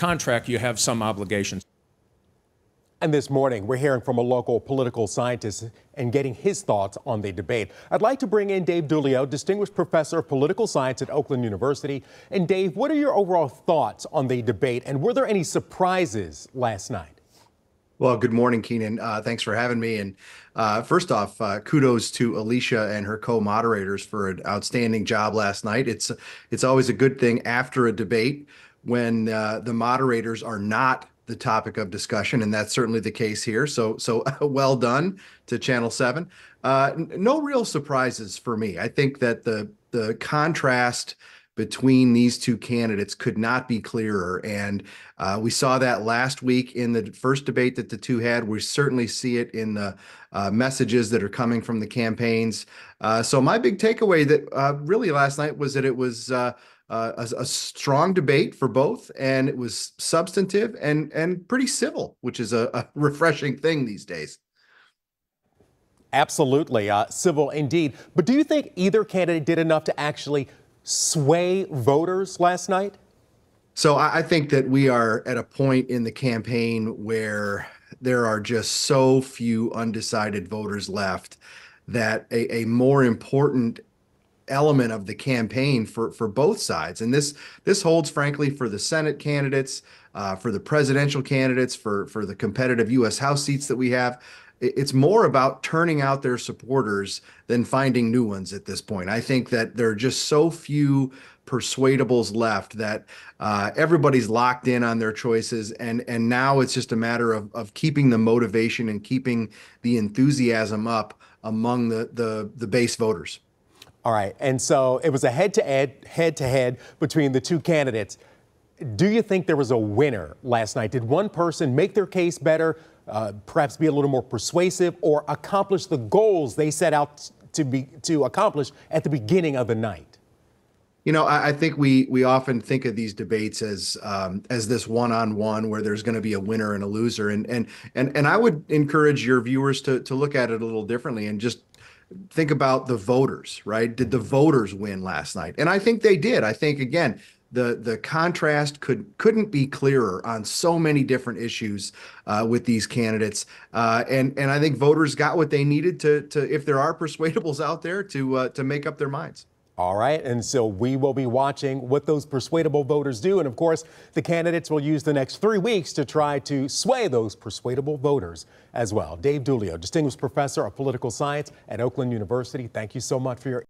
contract, you have some obligations. And this morning, we're hearing from a local political scientist and getting his thoughts on the debate. I'd like to bring in Dave Dulio, Distinguished Professor of Political Science at Oakland University. And Dave, what are your overall thoughts on the debate, and were there any surprises last night? Well, good morning, Keenan. Thanks for having me. And first off, kudos to Alicia and her co-moderators for an outstanding job last night. It's always a good thing after a debate when the moderators are not the topic of discussion, and that's certainly the case here. So well done to Channel 7. No real surprises for me. I think that the contrast between these two candidates could not be clearer. And we saw that last week in the first debate that the two had. We certainly see it in the messages that are coming from the campaigns. So my big takeaway that really last night was that it was a strong debate for both, and it was substantive and pretty civil, which is a refreshing thing these days. Absolutely, civil indeed. But do you think either candidate did enough to actually sway voters last night? So I think that we are at a point in the campaign where there are just so few undecided voters left that a more important element of the campaign for both sides, and this holds frankly for the Senate candidates, for the presidential candidates, for the competitive U.S. House seats that we have. It's more about turning out their supporters than finding new ones at this point. I think that there are just so few persuadables left that everybody's locked in on their choices, and now it's just a matter of keeping the motivation and keeping the enthusiasm up among the base voters. All right, and so it was a head-to-head between the two candidates. Do you think there was a winner last night? Did one person make their case better, perhaps be a little more persuasive, or accomplish the goals they set out to accomplish at the beginning of the night? You know, I think we often think of these debates as this one-on-one where there's going to be a winner and a loser, and I would encourage your viewers to look at it a little differently and just think about the voters, right? Did the voters win last night? And I think they did. I think, again, the contrast couldn't be clearer on so many different issues with these candidates. And I think voters got what they needed to if there are persuadables out there, to make up their minds. All right, and so we will be watching what those persuadable voters do. And of course, the candidates will use the next 3 weeks to try to sway those persuadable voters as well. Dave Dulio, Distinguished Professor of Political Science at Oakland University, thank you so much for your